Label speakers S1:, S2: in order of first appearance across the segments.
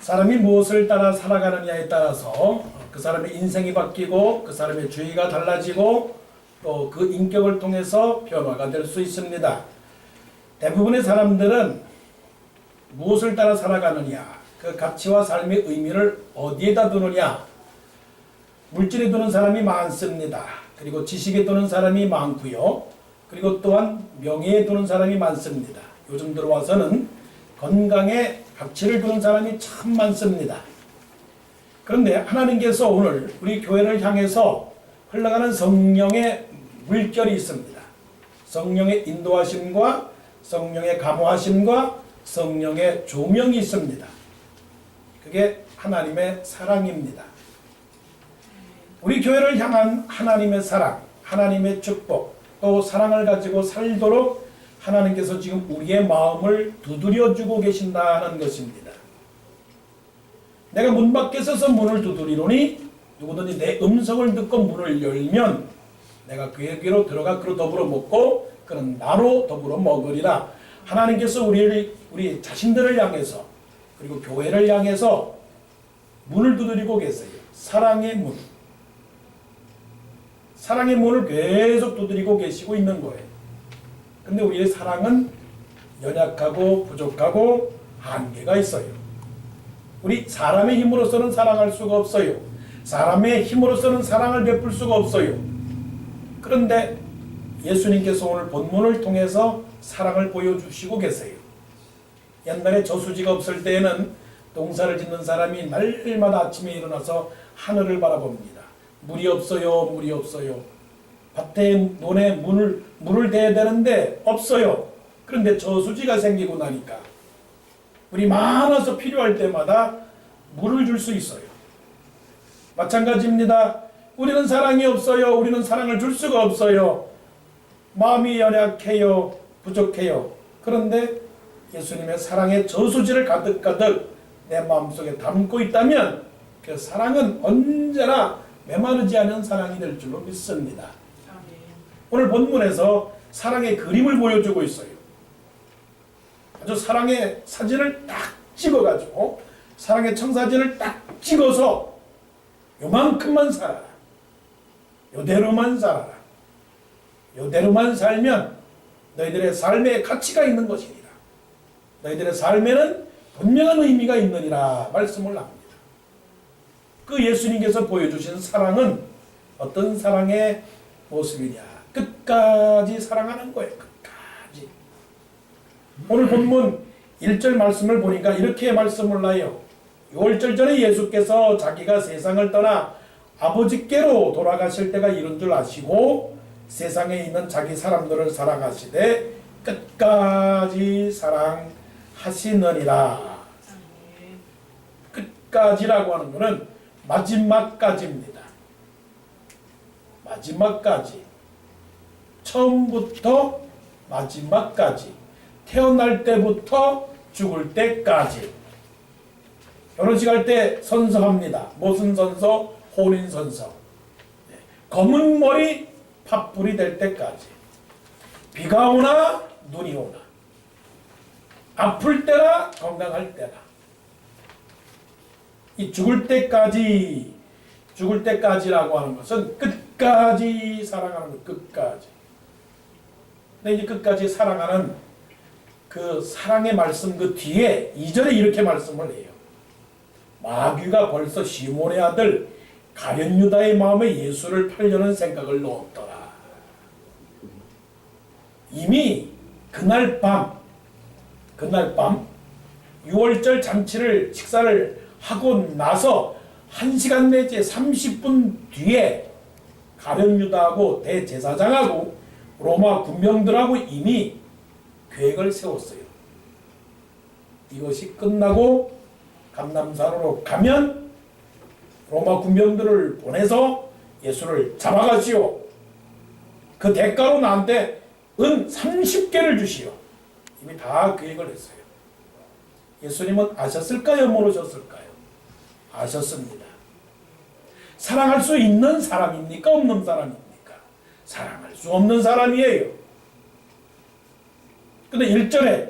S1: 사람이 무엇을 따라 살아가느냐에 따라서 그 사람의 인생이 바뀌고 그 사람의 주의가 달라지고 또 그 인격을 통해서 변화가 될 수 있습니다. 대부분의 사람들은 무엇을 따라 살아가느냐, 그 가치와 삶의 의미를 어디에다 두느냐, 물질에 두는 사람이 많습니다. 그리고 지식에 두는 사람이 많고요. 그리고 또한 명예에 두는 사람이 많습니다. 요즘 들어와서는 건강에 가치를 두는 사람이 참 많습니다. 그런데 하나님께서 오늘 우리 교회를 향해서 흘러가는 성령의 물결이 있습니다. 성령의 인도하심과 성령의 감화하심과 성령의 조명이 있습니다. 그게 하나님의 사랑입니다. 우리 교회를 향한 하나님의 사랑, 하나님의 축복, 또 사랑을 가지고 살도록 하나님께서 지금 우리의 마음을 두드려주고 계신다는 것입니다. 내가 문 밖에 서서 문을 두드리노니 누구든지 내 음성을 듣고 문을 열면 내가 그에게로 들어가 그로 더불어 먹고 그는 나로 더불어 먹으리라. 하나님께서 우리 자신들을 향해서 그리고 교회를 향해서 문을 두드리고 계세요. 사랑의 문. 사랑의 문을 계속 두드리고 계시고 있는 거예요. 근데 우리의 사랑은 연약하고 부족하고 한계가 있어요. 우리 사람의 힘으로서는 사랑할 수가 없어요. 사람의 힘으로서는 사랑을 베풀 수가 없어요. 그런데 예수님께서 오늘 본문을 통해서 사랑을 보여주시고 계세요. 옛날에 저수지가 없을 때에는 농사를 짓는 사람이 날마다 아침에 일어나서 하늘을 바라봅니다. 물이 없어요, 물이 없어요. 밭에 논에 물을 대야 되는데 없어요. 그런데 저수지가 생기고 나니까 물이 많아서 필요할 때마다 물을 줄 수 있어요. 마찬가지입니다. 우리는 사랑이 없어요. 우리는 사랑을 줄 수가 없어요. 마음이 연약해요. 부족해요. 그런데 예수님의 사랑의 저수지를 가득가득 내 마음속에 담고 있다면 그 사랑은 언제나 메마르지 않은 사랑이 될 줄로 믿습니다. 오늘 본문에서 사랑의 그림을 보여주고 있어요. 아주 사랑의 사진을 딱 찍어가지고 사랑의 청사진을 딱 찍어서 요만큼만 살아라. 요대로만 살아라. 요대로만 살면 너희들의 삶에 가치가 있는 것이니라. 너희들의 삶에는 분명한 의미가 있느니라 말씀을 합니다. 그 예수님께서 보여주신 사랑은 어떤 사랑의 모습이냐. 끝까지 사랑하는 거예요. 끝까지. 오늘 본문 1절 말씀을 보니까 이렇게 말씀을 나요. 6월절 전에 예수께서 자기가 세상을 떠나 아버지께로 돌아가실 때가 이른 줄 아시고 세상에 있는 자기 사람들을 사랑하시되 끝까지 사랑하시느니라. 끝까지라고 하는 것은 마지막까지입니다. 마지막까지. 처음부터 마지막까지. 태어날 때부터 죽을 때까지. 결혼식 할 때 선서합니다. 무슨 선서? 혼인 선서. 검은 머리 팥불이 될 때까지. 비가 오나 눈이 오나. 아플 때나 건강할 때나. 이 죽을 때까지라고 하는 것은 끝까지 사랑하는 것, 끝까지. 근데 이제 끝까지 사랑하는 그 사랑의 말씀 그 뒤에 2절에 이렇게 말씀을 해요. 마귀가 벌써 시몬의 아들 가룟 유다의 마음에 예수를 팔려는 생각을 넣었더라. 이미 그날 밤 6월절 잔치를 식사를 하고 나서 1시간 내지 30분 뒤에 가룟 유다하고 대제사장하고 로마 군병들하고 이미 계획을 세웠어요. 이것이 끝나고 감람산으로 가면 로마 군병들을 보내서 예수를 잡아가시오. 그 대가로 나한테 은 30개를 주시오. 이미 다 계획을 했어요. 예수님은 아셨을까요? 모르셨을까요? 아셨습니다. 사랑할 수 있는 사람입니까? 없는 사람입니까? 사랑할 수 없는 사람이에요. 근데 1절에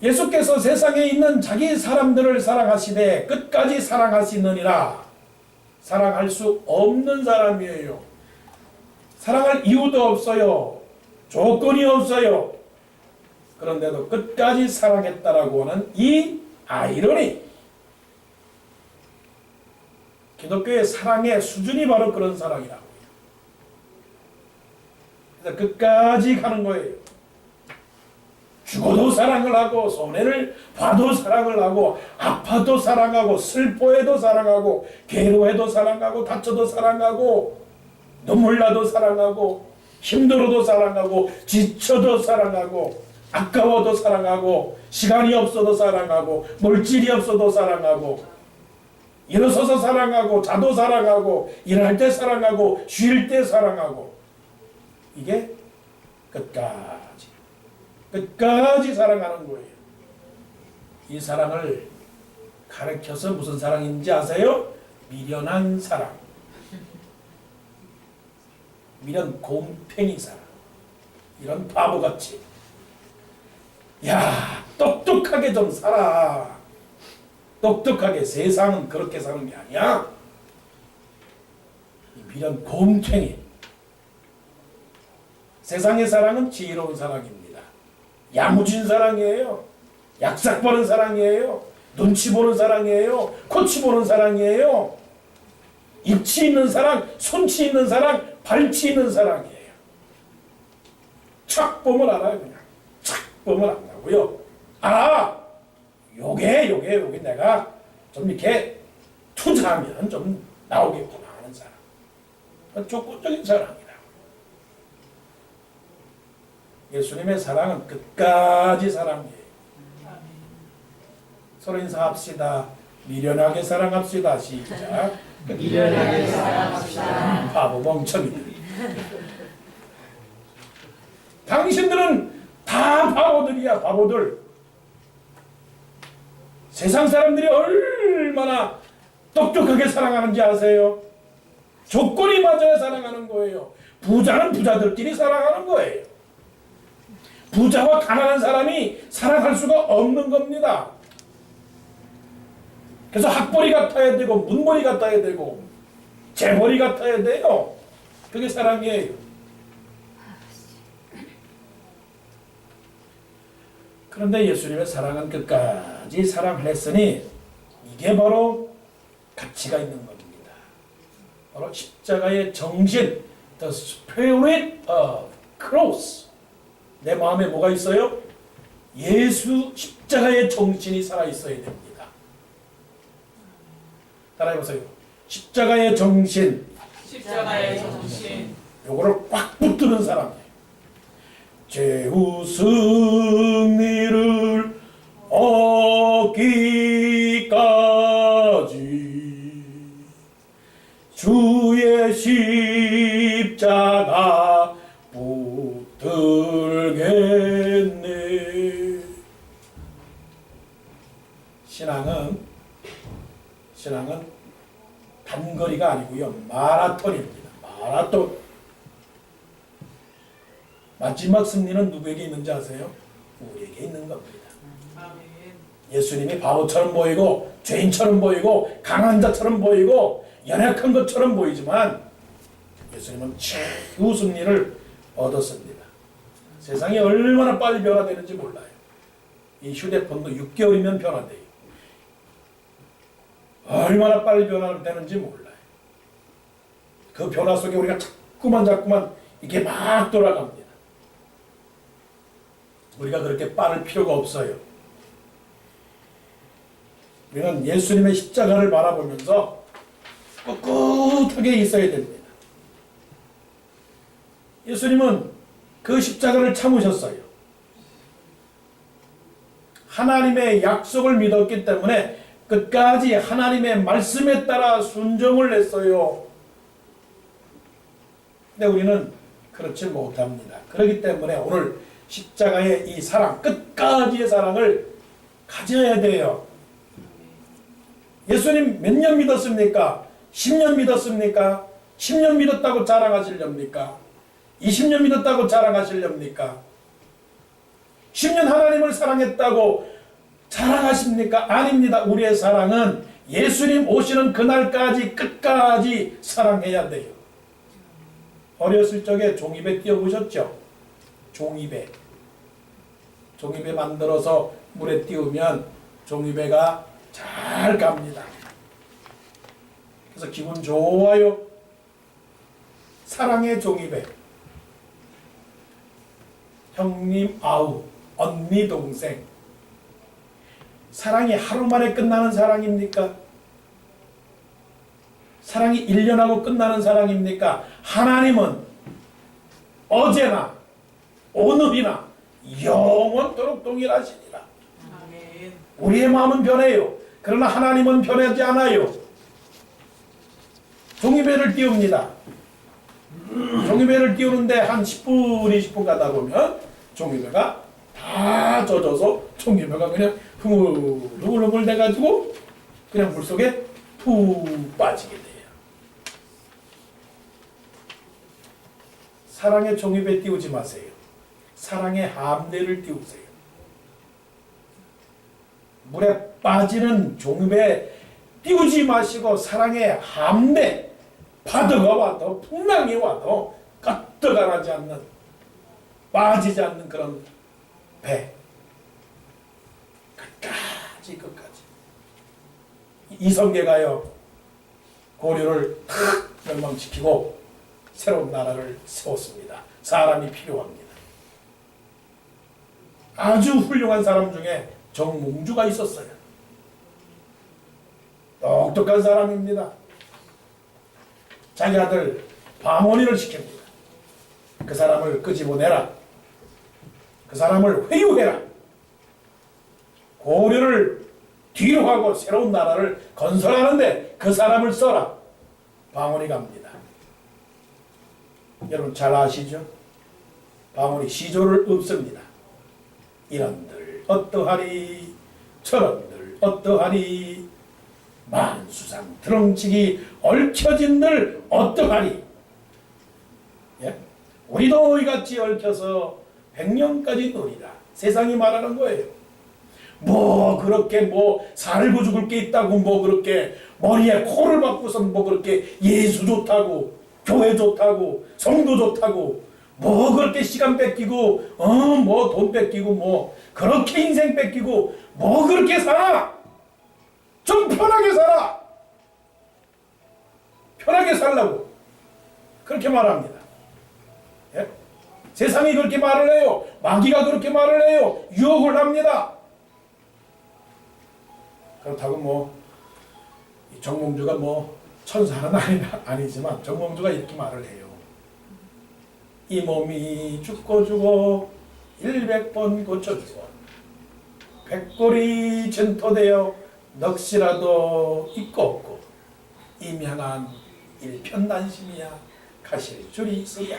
S1: 예수께서 세상에 있는 자기 사람들을 사랑하시되 끝까지 사랑하시느니라. 사랑할 수 없는 사람이에요. 사랑할 이유도 없어요. 조건이 없어요. 그런데도 끝까지 사랑했다라고 하는 이 아이러니. 기독교의 사랑의 수준이 바로 그런 사랑이라고요. 그래서 끝까지 가는 거예요. 죽어도 사랑을 하고, 손해를 봐도 사랑을 하고, 아파도 사랑하고, 슬퍼해도 사랑하고, 괴로워해도 사랑하고, 다쳐도 사랑하고, 눈물 나도 사랑하고, 힘들어도 사랑하고, 지쳐도 사랑하고, 아까워도 사랑하고, 시간이 없어도 사랑하고, 물질이 없어도 사랑하고, 일어서서 사랑하고, 자도 사랑하고, 일할 때 사랑하고, 쉴 때 사랑하고. 이게 끝까지 사랑하는 거예요. 이 사랑을 가르쳐서 무슨 사랑인지 아세요? 미련한 사랑. 미련 곰팽이 사랑. 이런 바보같이. 야, 똑똑하게 좀 살아. 똑똑하게. 세상은 그렇게 사는 게 아니야. 이 미련 곰팽이. 세상의 사랑은 지혜로운 사랑입니다. 야무진 사랑이에요. 약삭 보는 사랑이에요. 눈치 보는 사랑이에요. 코치 보는 사랑이에요. 입치 있는 사랑, 손치 있는 사랑, 발치 있는 사랑이에요. 착 보면 알아요. 그냥 착 보면 안다고요. 요게 내가 좀 이렇게 투자하면 좀 나오겠구나 하는 사랑. 조건적인 사랑이다. 예수님의 사랑은 끝까지 사랑이에요. 서로 인사합시다. 미련하게 사랑합시다. 시작.
S2: 미련하게 사랑합시다.
S1: 바보 멍청이들. 당신들은 다 바보들이야. 바보들. 세상 사람들이 얼마나 똑똑하게 사랑하는지 아세요? 조건이 맞아야 사랑하는 거예요. 부자는 부자들끼리 사랑하는 거예요. 부자와 가난한 사람이 사랑할 수가 없는 겁니다. 그래서 학벌이 같아야 되고 문벌이 같아야 되고 재벌이 같아야 돼요. 그게 사랑이에요. 그런데 예수님의 사랑은 끝까지 사랑을 했으니 이게 바로 가치가 있는 겁니다. 바로 십자가의 정신, the spirit of cross. 내 마음에 뭐가 있어요? 예수 십자가의 정신이 살아있어야 됩니다. 따라해보세요. 십자가의 정신.
S2: 십자가의 정신.
S1: 요거를 꽉 붙드는 사람이에요. 죄우 승리를 얻기까지 주의 십자가 붙들겠네. 신앙은 단거리가 아니고요. 마라톤입니다. 마라톤. 마지막 승리는 누구에게 있는지 아세요? 우리에게 있는 겁니다. 예수님이 바보처럼 보이고 죄인처럼 보이고 강한 자처럼 보이고 연약한 것처럼 보이지만 예수님은 최후 승리를 얻었습니다. 세상이 얼마나 빨리 변화되는지 몰라요. 이 휴대폰도 6개월이면 변화돼요. 얼마나 빨리 변화되는지 몰라요. 그 변화 속에 우리가 자꾸만 이게 막 돌아갑니다. 우리가 그렇게 빠를 필요가 없어요. 우리는 예수님의 십자가를 바라보면서 꿋꿋하게 있어야 됩니다. 예수님은 그 십자가를 참으셨어요. 하나님의 약속을 믿었기 때문에 끝까지 하나님의 말씀에 따라 순종을 했어요. 근데 우리는 그렇지 못합니다. 그렇기 때문에 오늘 십자가의 이 사랑, 끝까지의 사랑을 가져야 돼요. 예수님 몇 년 믿었습니까? 10년 믿었습니까? 10년 믿었다고 자랑하시렵니까? 20년 믿었다고 자랑하시렵니까? 10년 하나님을 사랑했다고 사랑하십니까? 아닙니다. 우리의 사랑은 예수님 오시는 그날까지 끝까지 사랑해야 돼요. 어렸을 적에 종이배 띄워보셨죠? 종이배 만들어서 물에 띄우면 종이배가 잘 갑니다. 그래서 기분 좋아요. 사랑의 종이배. 형님 아우, 언니 동생. 사랑이 하루 만에 끝나는 사랑입니까? 사랑이 1년하고 끝나는 사랑입니까? 하나님은 어제나 오늘이나 영원토록 동일하시니라.
S2: 아멘.
S1: 우리의 마음은 변해요. 그러나 하나님은 변하지 않아요. 종이배를 띄웁니다. 종이배를 띄우는데 한 10분, 20분 가다 보면 종이배가 다 젖어서 종이배가 그냥 흐물흐물 돼가지고 그냥 물속에 푹 빠지게 돼요. 사랑의 종이배 띄우지 마세요. 사랑의 함대를 띄우세요. 물에 빠지는 종이배 띄우지 마시고 사랑의 함대, 파도가 와도 풍랑이 와도 까뜩하지 않는, 빠지지 않는 그런 배. 끝까지. 이성계가요, 고려를 탁 멸망시키고 새로운 나라를 세웠습니다. 사람이 필요합니다. 아주 훌륭한 사람 중에 정몽주가 있었어요. 똑똑한 사람입니다. 자기 아들 방언이를 시킵니다. 그 사람을 끄집어내라. 그 사람을 회유해라. 고려를 뒤로 하고 새로운 나라를 건설하는데 그 사람을 써라. 방언이 갑니다. 여러분 잘 아시죠? 방언이 시조를 읊습니다. 이런들 어떠하리, 저런들 어떠하리, 만수상 드렁치기 얽혀진들 어떠하리. 예? 우리도 이같이 얽혀서 100년까지 누리라. 세상이 말하는 거예요. 뭐 그렇게 뭐 살고 죽을 게 있다고 뭐 그렇게 머리에 코를 박고선 뭐 그렇게 예수 좋다고 교회 좋다고 성도 좋다고 뭐 그렇게 시간 뺏기고 뭐 돈 뺏기고 뭐 그렇게 인생 뺏기고 뭐 그렇게 살아. 좀 편하게 살아. 편하게 살라고 그렇게 말합니다. 예? 세상이 그렇게 말을 해요. 마귀가 그렇게 말을 해요. 유혹을 합니다. 그렇다고 뭐 정몽주가 뭐 천사는 아니지만 정몽주가 이렇게 말을 해요. 이 몸이 죽고 100번 고쳐주고 100골이 전토되어 넋이라도 있고 없고 임향한 일편단심이야 가실 줄이 있으랴.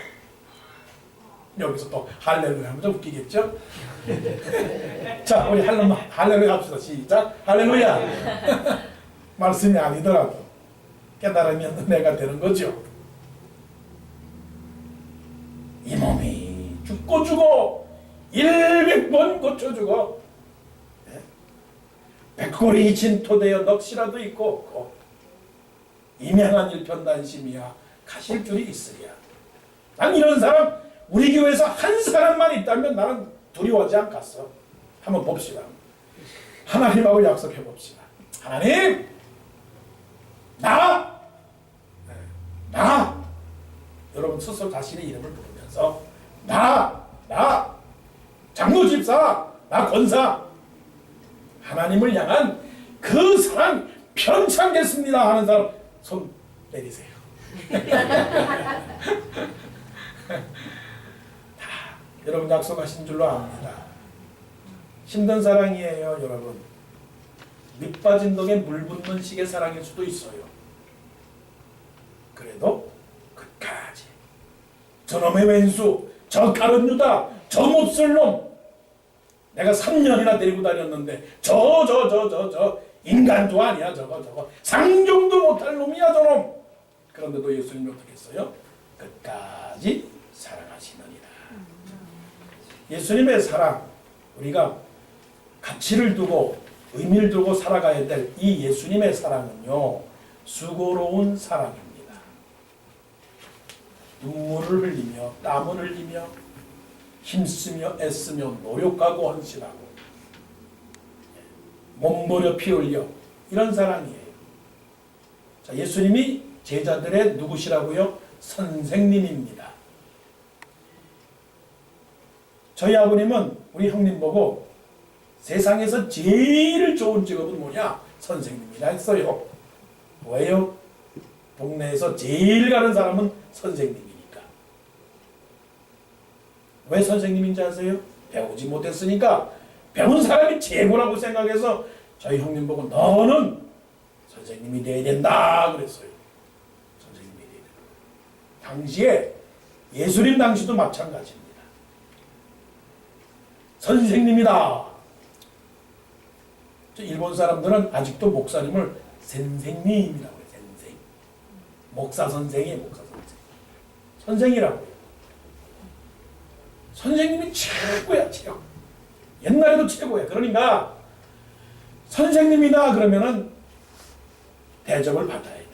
S1: 여기서 또 할렐루야 하면 좀 웃기겠죠? 자, 우리 할렐루야 합시다. 시작. 할렐루야. 말씀이 아니더라도 깨달으면 은혜가 되는 거죠. 이 몸이 죽고 100번 고쳐주고 100골이 진토되어 넋이라도 있고 없고 임양한 일편단심이야 가실 줄이 있으랴. 난 이런 사람 우리 교회에서 한 사람만 있다면 나는 두려워하지 않겠어. 한번 봅시다. 하나님하고 약속해 봅시다. 하나님, 나 여러분 스스로 자신의 이름을 부르면서 나 장로 집사, 나 권사, 하나님을 향한 그 사랑 편찮겠습니다 하는 사람 손 내리세요. 여러분 약속하신 줄로 압니다. 힘든 사랑이에요. 여러분 밑빠진 독에 물 붓는 식의 사랑일 수도 있어요. 그래도 끝까지 저놈의 왼수, 저 가룟 유다, 저 몹쓸 놈, 내가 3년이나 데리고 다녔는데 저 인간도 아니야. 저거 상종도 못할 놈이야 저놈. 그런데도 예수님이 어떻게 했어요? 끝까지 사랑하시느니라. 예수님의 사랑, 우리가 가치를 두고 의미를 두고 살아가야 될 이 예수님의 사랑은요, 수고로운 사랑입니다. 눈물을 흘리며 땀을 흘리며 힘쓰며 애쓰며 노력하고 헌신하고 몸부려 피 흘려 이런 사랑이에요. 자, 예수님이 제자들의 누구시라고요? 선생님입니다. 저희 아버님은 우리 형님 보고 세상에서 제일 좋은 직업은 뭐냐? 선생님이라 했어요. 왜요? 동네에서 제일 가는 사람은 선생님이니까. 왜 선생님인지 아세요? 배우지 못했으니까 배운 사람이 최고라고 생각해서 저희 형님 보고 너는 선생님이 돼야 된다 그랬어요. 선생님이 돼야 된다. 당시에 예수님 당시도 마찬가지입니다. 선생님이다. 일본 사람들은 아직도 목사님을 선생님이라고 해요. 선생. 목사 선생이에요. 목사 선생. 선생이라고 해요. 선생님이 최고야. 최고. 옛날에도 최고야. 그러니까 선생님이다 그러면은 대접을 받아야 돼요.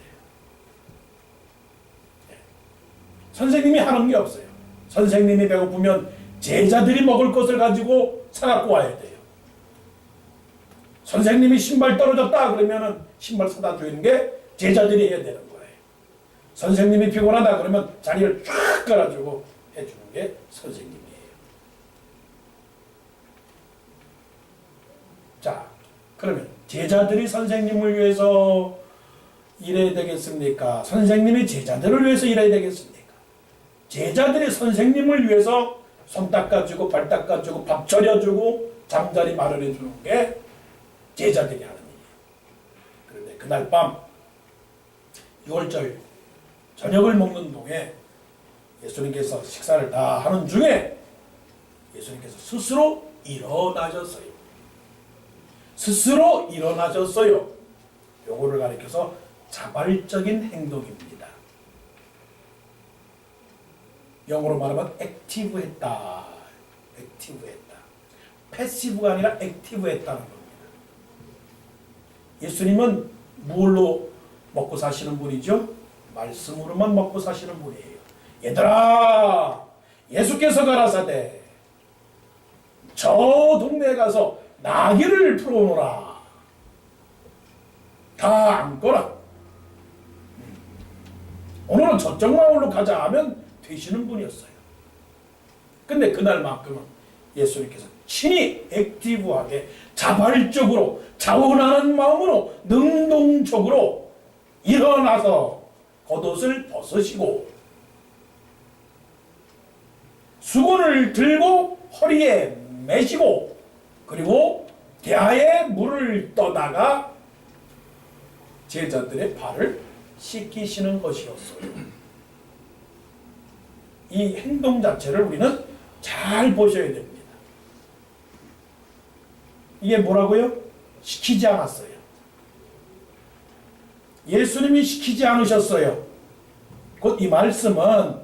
S1: 선생님이 하는 게 없어요. 선생님이 배고프면 제자들이 먹을 것을 가지고 사갖고 와야 돼요. 선생님이 신발 떨어졌다 그러면은 신발 사다 주는 게 제자들이 해야 되는 거예요. 선생님이 피곤하다 그러면 자리를 쫙 깔아주고 해주는 게 선생님이에요. 자, 그러면 제자들이 선생님을 위해서 일해야 되겠습니까? 선생님이 제자들을 위해서 일해야 되겠습니까? 제자들이 선생님을 위해서 손 닦아주고 발 닦아주고 밥 차려주고 잠자리 마련해 주는 게 제자들이 하는 일이에요. 그런데 그날 밤 6월절 저녁을 먹는 동에 예수님께서 식사를 다 하는 중에 예수님께서 스스로 일어나셨어요. 스스로 일어나셨어요. 요거를 가리켜서 자발적인 행동입니다. 영어로 말하면 액티브했다. 액티브했다. 패시브가 아니라 액티브했다는 겁니다. 예수님은 무엇로 먹고 사시는 분이죠? 말씀으로만 먹고 사시는 분이에요. 얘들아, 예수께서 가라사대 저 동네에 가서 나귀를 풀어오너라. 다 안거라. 오늘은 저쪽 마을로 가자 하면 되시는 분이었어요. 근데 그날만큼은 예수님께서 친히 액티브하게 자발적으로 자원하는 마음으로 능동적으로 일어나서 겉옷을 벗으시고 수건을 들고 허리에 매시고 그리고 대야에 물을 떠다가 제자들의 발을 씻기시는 것이었어요. 이 행동 자체를 우리는 잘 보셔야 됩니다. 이게 뭐라고요? 시키지 않았어요. 예수님이 시키지 않으셨어요. 곧 이 말씀은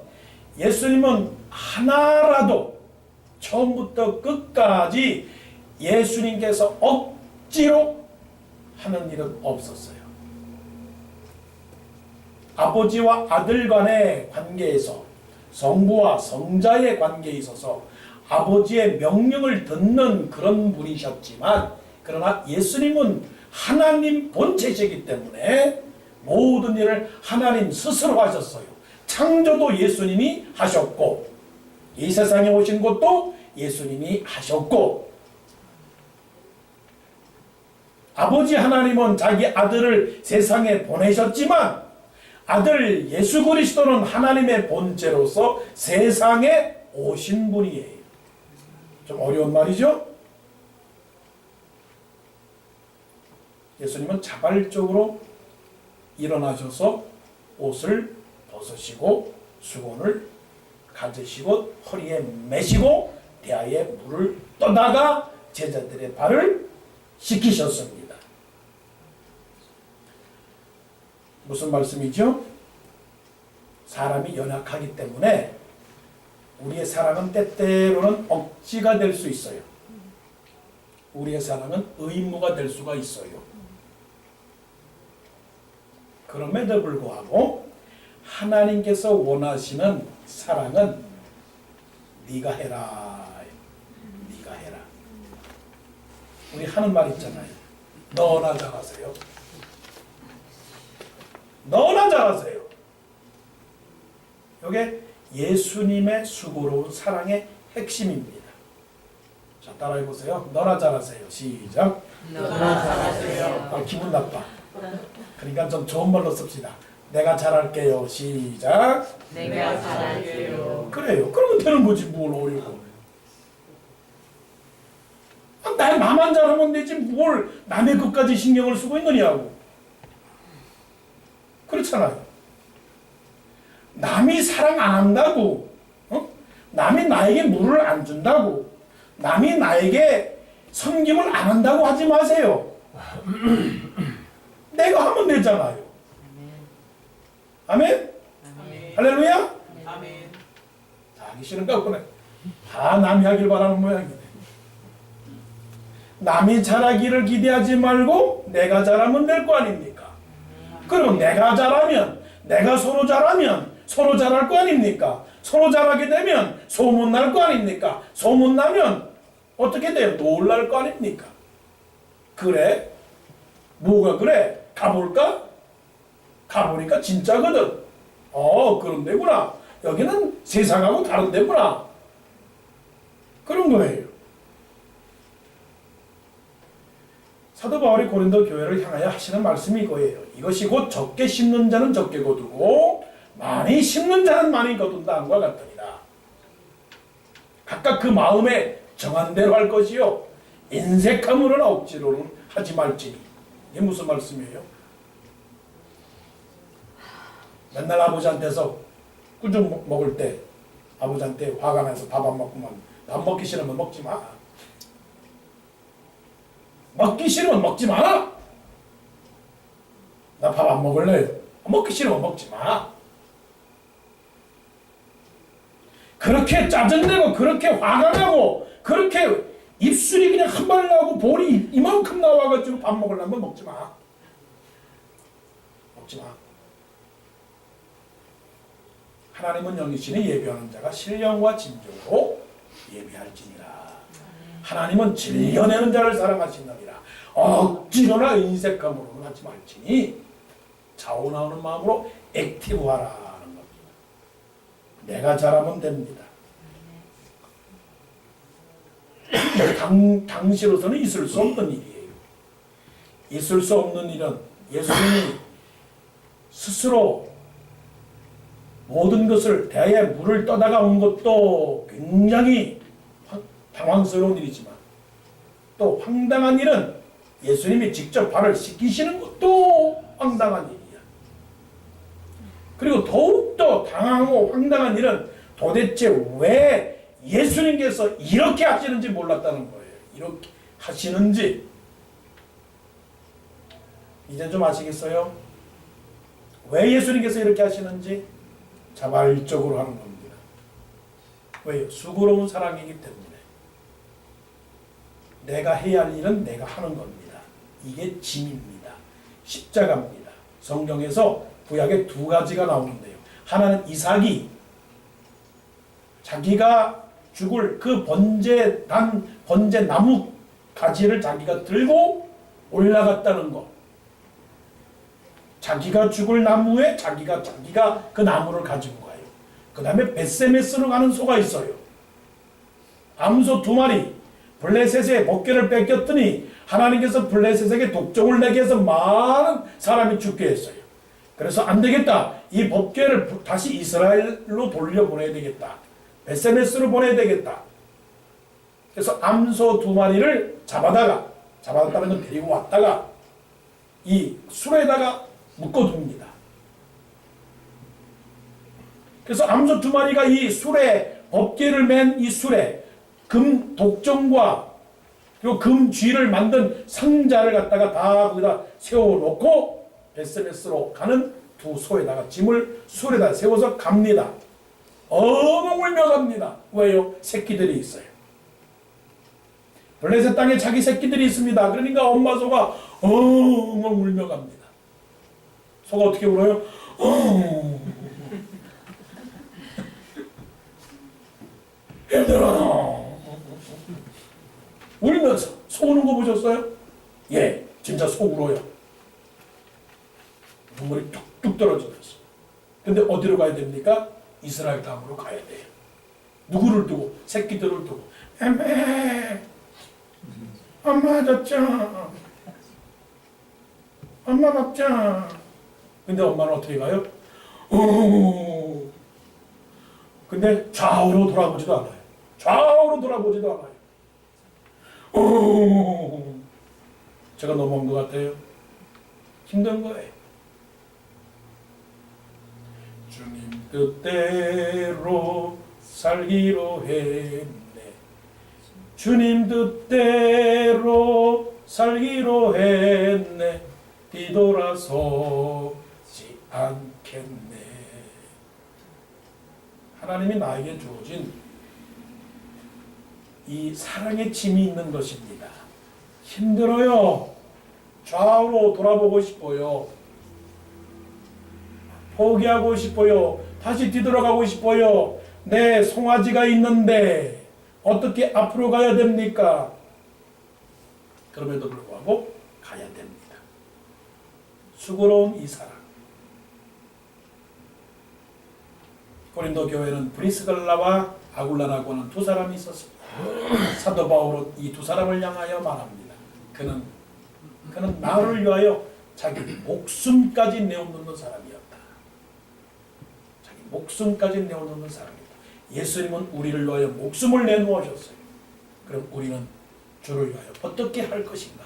S1: 예수님은 하나라도 처음부터 끝까지 예수님께서 억지로 하는 일은 없었어요. 아버지와 아들 간의 관계에서 성부와 성자의 관계에 있어서 아버지의 명령을 듣는 그런 분이셨지만 그러나 예수님은 하나님 본체시기 때문에 모든 일을 하나님 스스로 하셨어요. 창조도 예수님이 하셨고 이 세상에 오신 것도 예수님이 하셨고 아버지 하나님은 자기 아들을 세상에 보내셨지만 아들 예수 그리스도는 하나님의 본체로서 세상에 오신 분이에요. 좀 어려운 말이죠? 예수님은 자발적으로 일어나셔서 옷을 벗으시고 수건을 가지시고 허리에 매시고 대야에 물을 떠다가 제자들의 발을 씻기셨습니다. 무슨 말씀이죠? 사람이 연약하기 때문에 우리의 사랑은 때때로는 억지가 될 수 있어요. 우리의 사랑은 의무가 될 수가 있어요. 그럼에도 불구하고 하나님께서 원하시는 사랑은 네가 해라. 네가 해라. 우리 하는 말 있잖아요. 너나 잘하세요. 너나 잘하세요. 이게 예수님의 수고로운 사랑의 핵심입니다. 자, 따라해 보세요. 너나 잘하세요. 시작.
S2: 너나 잘하세요.
S1: 아, 기분 나빠. 그러니까 좀 좋은 말로 씁시다. 내가 잘할게요. 시작.
S2: 내가 잘할게요.
S1: 그래요. 그러면 되는 거지 뭘 어려워. 아, 나 나만 잘하면 되지 뭘 남의 것까지 신경을 쓰고 있느냐고. 그렇잖아요. 남이 사랑 안 한다고, 남이 나에게 물을 안 준다고, 남이 나에게 섬김을 안 한다고 하지 마세요. 내가 하면 되잖아요. 아멘?
S2: 아멘.
S1: 할렐루야?
S2: 아멘.
S1: 하기 싫은가 보네. 다 남이 하길 바라는 모양이네. 남이 잘하기를 기대하지 말고 내가 잘하면 될 거 아닙니까? 그러면 내가 잘하면, 내가 서로 잘하면 서로 잘할 거 아닙니까? 서로 잘하게 되면 소문날 거 아닙니까? 소문나면 어떻게 돼요? 놀랄 거 아닙니까? 그래? 뭐가 그래? 가볼까? 가보니까 진짜거든. 그런 데구나. 여기는 세상하고 다른 데구나. 그런 거예요. 사도 바울이 고린도 교회를 향하여 하시는 말씀이 이거예요. 이것이 곧 적게 심는 자는 적게 거두고 많이 심는 자는 많이 거둔다 함과 같으니라. 각각 그 마음에 정한 대로 할 것이요 인색함으로나 억지로는 하지 말지니. 이게 무슨 말씀이에요? 맨날 아버지한테서 꾸중 먹을 때 아버지한테 화가 나서 밥 안 먹고만 밥 먹기 싫으면 먹지 마. 먹기 싫으면 먹지 마. 나 밥 안 먹을래. 먹기 싫으면 먹지 마. 그렇게 짜증내고 그렇게 화가 나고 그렇게 입술이 그냥 한 발 나오고 볼이 이만큼 나와가지고 밥 먹으려면 먹지 마. 먹지 마. 하나님은 영이시니 예배하는 자가 신령과 진정으로 예배할지니라. 하나님은 질려내는 자를 사랑하시느니라. 억지로나 인색함으로는 하지 말지니 자원하는 마음으로 액티브하라 하는 겁니다. 내가 잘하면 됩니다. 당시로서는 있을 수 없는 일이에요. 있을 수 없는 일은 예수님이 스스로 모든 것을 대에 물을 떠다가 온 것도 굉장히 당황스러운 일이지만 또 황당한 일은 예수님이 직접 발을 씻기시는 것도 황당한 일이야. 그리고 더욱더 당황하고 황당한 일은 도대체 왜 예수님께서 이렇게 하시는지 몰랐다는 거예요. 이렇게 하시는지 이제 좀 아시겠어요? 왜 예수님께서 이렇게 하시는지 자발적으로 하는 겁니다. 왜요? 수고로운 사랑이기 때문에. 내가 해야 할 일은 내가 하는 겁니다. 이게 짐입니다. 십자가입니다. 성경에서 구약에 두 가지가 나오는데요. 하나는 이삭이 자기가 죽을 그 번제 나무 가지를 자기가 들고 올라갔다는 것. 자기가 죽을 나무에 자기가 그 나무를 가지고 가요. 그 다음에 벳세메스로 가는 소가 있어요. 암소 2마리 블레셋의 목결을 뺏겼더니 하나님께서 블레셋에게 독종을 내게 해서 많은 사람이 죽게 했어요. 그래서 안 되겠다. 이 목결을 다시 이스라엘로 돌려보내야 되겠다. 벳세메스로 보내야 되겠다. 그래서 암소 2마리를 잡아다가 데리고 왔다가 이 술에다가 묶어둡니다. 그래서 암소 2마리가 이 술에 법궤를 맨 이 술에 금 독종과 그리고 금 쥐를 만든 상자를 갖다가 다 거기다 세워놓고 벳세메스로 가는 두 소에다가 짐을 술에다 세워서 갑니다. 엉엉 울며 갑니다. 왜요? 새끼들이 있어요. 블레셋 땅에 자기 새끼들이 있습니다. 그러니까 엄마 소가 엉엉 울며 갑니다. 소가 어떻게 울어요? 힘들어. 울면서 소 우는 거 보셨어요? 예, 진짜 소 울어요. 눈물이 뚝뚝 떨어지면서. 근데 어디로 가야 됩니까? 이스라엘 땅으로 가야 돼요. 누구를 두고? 새끼들을 두고. 에메, 엄마 줬죠. 엄마 먹자. 근데 엄마는 어떻게 가요? 근데 좌우로 돌아보지도 않아요. 좌우로 돌아보지도 않아요. 제가 넘어온 것 같아요. 힘든 거예요. 주님 뜻대로 살기로 했네. 주님 뜻대로 살기로 했네. 뒤돌아서지 않겠네. 하나님이 나에게 주어진 이 사랑의 짐이 있는 것입니다. 힘들어요. 좌우로 돌아보고 싶어요. 포기하고 싶어요. 다시 뒤돌아가고 싶어요. 내 송아지가 있는데 어떻게 앞으로 가야 됩니까? 그럼에도 불구하고 가야 됩니다. 수고로운 이 사랑. 고린도 교회는 브리스갈라와 아굴라라고 하는 두 사람이 있었습니다. 사도 바울은 이 두 사람을 향하여 말합니다. 그는 나를 위하여 자기 목숨까지 내어놓는 사람이었다. 자기 목숨까지 내어놓는 사람이다. 예수님은 우리를 위하여 목숨을 내놓으셨어요. 그럼 우리는 주를 위하여 어떻게 할 것인가?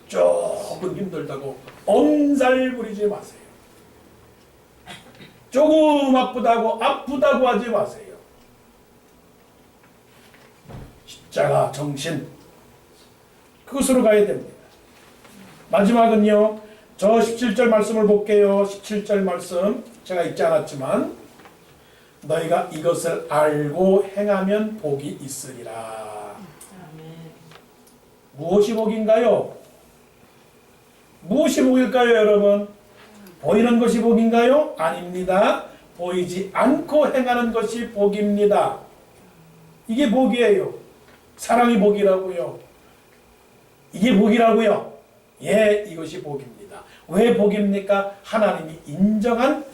S1: 조금 힘들다고 엄살 부리지 마세요. 조금 아프다고 하지 마세요. 십자가 정신, 그것으로 가야 됩니다. 마지막은요, 저 17절 말씀을 볼게요. 17절 말씀 제가 읽지 않았지만, 너희가 이것을 알고 행하면 복이 있으리라. 무엇이 복인가요? 무엇이 복일까요, 여러분? 보이는 것이 복인가요? 아닙니다. 보이지 않고 행하는 것이 복입니다. 이게 복이에요. 사랑이 복이라고요. 이게 복이라고요. 예, 이것이 복입니다. 왜 복입니까? 하나님이 인정한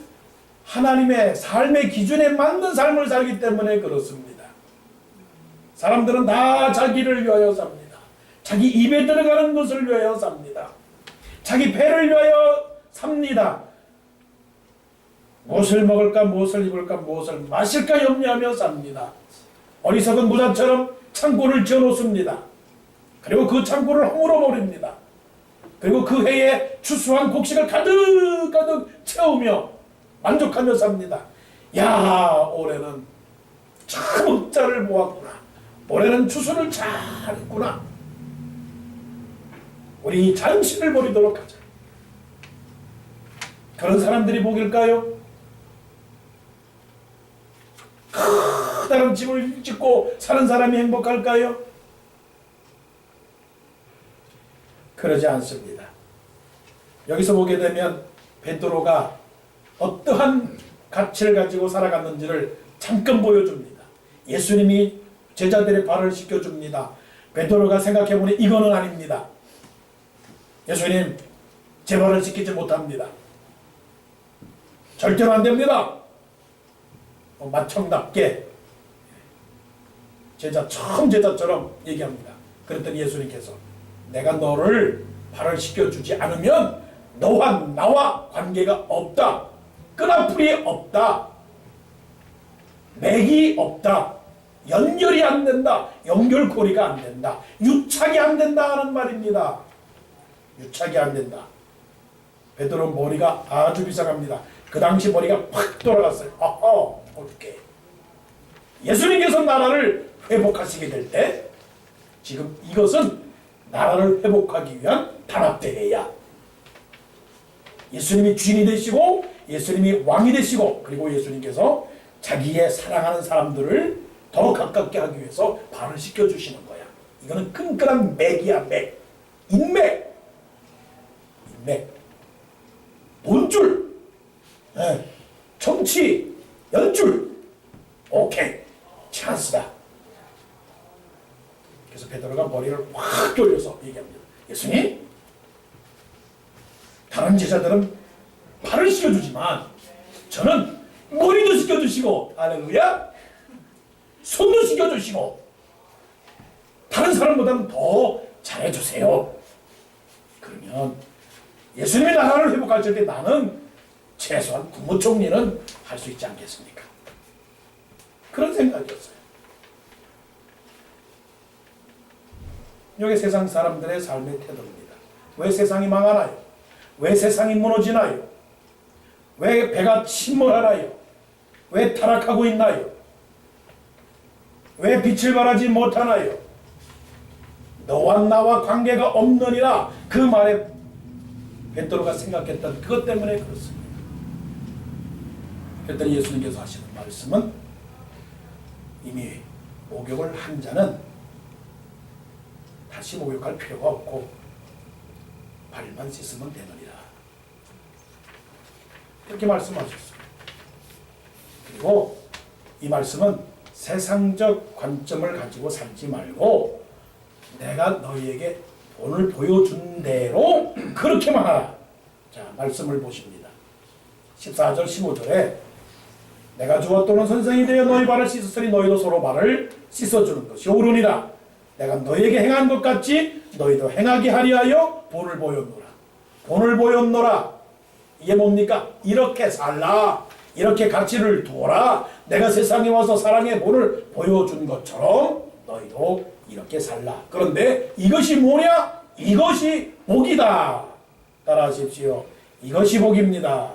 S1: 하나님의 삶의 기준에 맞는 삶을 살기 때문에 그렇습니다. 사람들은 다 자기를 위하여 삽니다. 자기 입에 들어가는 것을 위하여 삽니다. 자기 배를 위하여 삽니다. 무엇을 먹을까, 무엇을 입을까, 무엇을 마실까 염려하며 삽니다. 어리석은 부자처럼 창고를 지어놓습니다. 그리고 그 창고를 허물어버립니다. 그리고 그 해에 추수한 곡식을 가득가득 채우며 만족하며 삽니다. 야, 올해는 참 흑자를 모았구나. 올해는 추수를 잘했구나. 우리 잔치를 벌이도록 하자. 그런 사람들이 복일까요? 커다란 집을 짓고 사는 사람이 행복할까요? 그러지 않습니다. 여기서 보게 되면 베드로가 어떠한 가치를 가지고 살아갔는지를 잠깐 보여줍니다. 예수님이 제자들의 발을 씻겨줍니다. 베드로가 생각해보니 이거는 아닙니다. 예수님, 제 발을 씻기지 못합니다. 절대로 안 됩니다. 마청답게 처음 제자처럼 얘기합니다. 그랬더니 예수님께서 내가 너를 발을 씻겨주지 않으면 너와 나와 관계가 없다. 끈앞풀이 없다. 맥이 없다. 연결이 안 된다. 연결고리가 안 된다. 유착이 안 된다 하는 말입니다. 유착이 안 된다. 베드로 머리가 아주 비상합니다. 그 당시 머리가 팍 돌아갔어요. 어떻게? 예수님께서 나라를 회복하시게 될 때 지금 이것은 나라를 회복하기 위한 단합대회야. 예수님이 주인이 되시고 예수님이 왕이 되시고 그리고 예수님께서 자기의 사랑하는 사람들을 더 가깝게 하기 위해서 발을 씻겨주시는 거야. 이거는 끈끈한 맥이야, 맥. 인맥. 인맥. 돈줄. 예. 정치. 연줄. 오케이. 찬스다. 그래서 베드로가 머리를 확 돌려서 얘기합니다. 예수님, 다른 제자들은 발을 씻겨주지만 저는 머리도 씻겨주시고, 할렐루야, 손도 씻겨주시고, 다른 사람보다는 더 잘해주세요. 그러면 예수님의 나라를 회복할 때 나는 최소한 국무총리는 할 수 있지 않겠습니까? 그런 생각이었어요. 이게 세상 사람들의 삶의 태도입니다. 왜 세상이 망하나요? 왜 세상이 무너지나요? 왜 배가 침몰하나요? 왜 타락하고 있나요? 왜 빛을 발하지 못하나요? 너와 나와 관계가 없느니라, 그 말에 베드로가 생각했던 그것 때문에 그렇습니다. 그랬더니 예수님께서 하시는 말씀은 이미 목욕을 한 자는 다시 목욕할 필요가 없고 발만 씻으면 되느니라, 이렇게 말씀하셨습니다. 그리고 이 말씀은 세상적 관점을 가지고 살지 말고 내가 너희에게 본을 보여준 대로 그렇게만 하라. 자, 말씀을 보십니다. 14절 15절에 내가 주와 또는 선생이 되어 너희 발을 씻었으니 너희도 서로 발을 씻어주는 것이 옳으니라. 내가 너희에게 행한 것 같이 너희도 행하게 하리하여 본을 보였노라. 본을 보였노라. 이게 뭡니까? 이렇게 살라. 이렇게 가치를 두어라. 내가 세상에 와서 사랑의 본을 보여준 것처럼 너희도 이렇게 살라. 그런데 이것이 뭐냐? 이것이 복이다. 따라하십시오. 이것이 복입니다.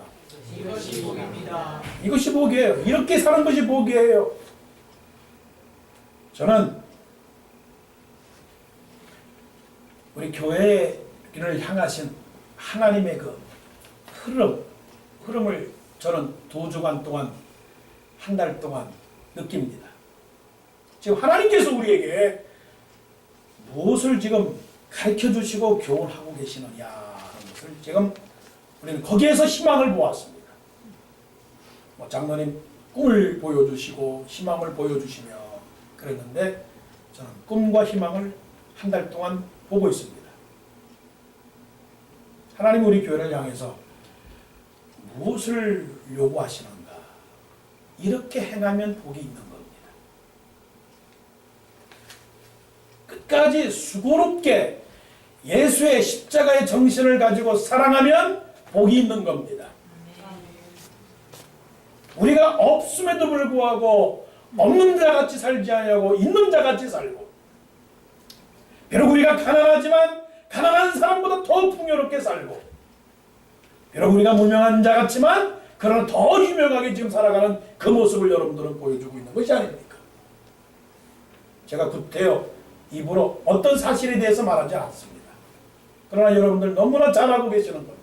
S2: 이것이 복입니다.
S1: 이것이 복이에요. 이렇게 사는 것이 복이에요. 저는 우리 교회를 향하신 하나님의 그 흐름을 저는 2주간 동안, 한 달 동안 느낍니다. 지금 하나님께서 우리에게 무엇을 지금 가르쳐 주시고 교훈하고 계시느냐 하는 것을 지금 우리는 거기에서 희망을 보았습니다. 장로님 꿈을 보여주시고 희망을 보여주시며 그랬는데 저는 꿈과 희망을 한 달 동안 보고 있습니다. 하나님 우리 교회를 향해서 무엇을 요구하시는가? 이렇게 행하면 복이 있는 겁니다. 끝까지 수고롭게 예수의 십자가의 정신을 가지고 사랑하면 복이 있는 겁니다. 우리가 없음에도 불구하고 없는 자같이 살지 아니하고 있는 자같이 살고, 비록 우리가 가난하지만 가난한 사람보다 더 풍요롭게 살고, 비록 우리가 무명한 자 같지만 그러나 더 유명하게 지금 살아가는 그 모습을 여러분들은 보여주고 있는 것이 아닙니까? 제가 구태여 입으로 어떤 사실에 대해서 말하지 않습니다. 그러나 여러분들 너무나 잘 알고 계시는 겁니다.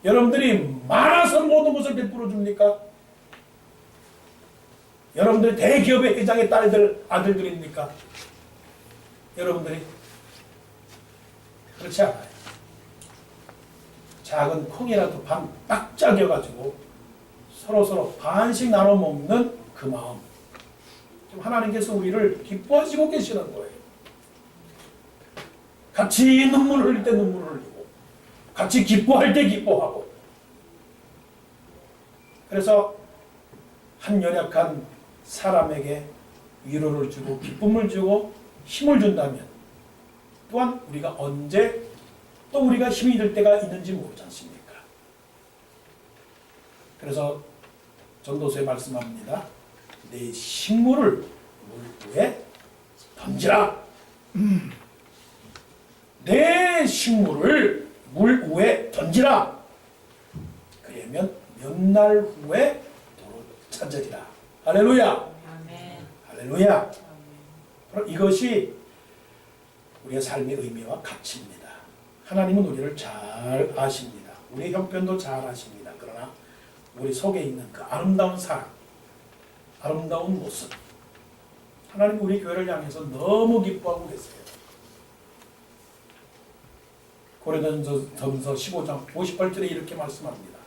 S1: 여러분들이 많아서 모든 것을 베풀어 줍니까? 여러분들이 대기업의 회장의 딸들, 아들들입니까? 여러분들이 그렇지 않아요. 작은 콩이라도 반 딱 짜겨가지고 서로서로 반씩 나눠 먹는 그 마음, 지금 하나님께서 우리를 기뻐하시고 계시는 거예요. 같이 눈물을 흘릴 때 눈물을 흘리고 같이 기뻐할 때 기뻐하고. 그래서 한 연약한 사람에게 위로를 주고 기쁨을 주고 힘을 준다면 또한 우리가 언제 또 우리가 힘이 들 때가 있는지 모르지 않습니까? 그래서 전도서에 말씀합니다. 내 식물을 물 위에 던지라. 내 식물을 물 위에 던지라. 그러면 몇 날 후에 도로 찾으리라. 할렐루야.
S2: 아멘.
S1: 할렐루야. 바로 이것이 우리의 삶의 의미와 가치입니다. 하나님은 우리를 잘 아십니다. 우리의 형편도 잘 아십니다. 그러나 우리 속에 있는 그 아름다운 사랑, 아름다운 모습, 하나님 우리 교회를 향해서 너무 기뻐하고 계세요. 고린도전서 15장 58절에 이렇게 말씀합니다.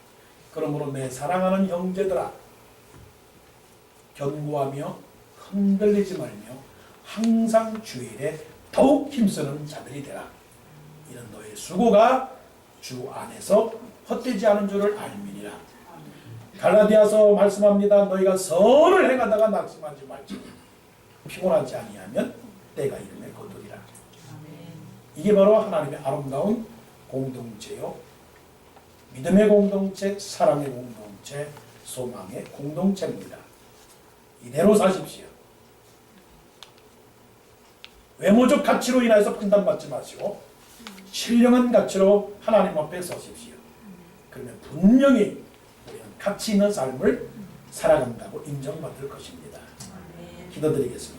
S1: 그러므로 내 사랑하는 형제들아, 견고하며 흔들리지 말며 항상 주일에 더욱 힘쓰는 자들이 되라. 이런 너의 수고가 주 안에서 헛되지 않은 줄을 알미니라. 갈라디아서 말씀합니다. 너희가 선을 행하다가 낙심하지 말지. 피곤하지 아니하면 때가 이름에 거두리라. 이게 바로 하나님의 아름다운 공동체요. 믿음의 공동체, 사랑의 공동체, 소망의 공동체입니다. 이대로 사십시오. 외모적 가치로 인해서 판단받지 마시고 신령한 가치로 하나님 앞에 서십시오. 그러면 분명히 우리는 가치 있는 삶을 살아간다고 인정받을 것입니다. 기도드리겠습니다.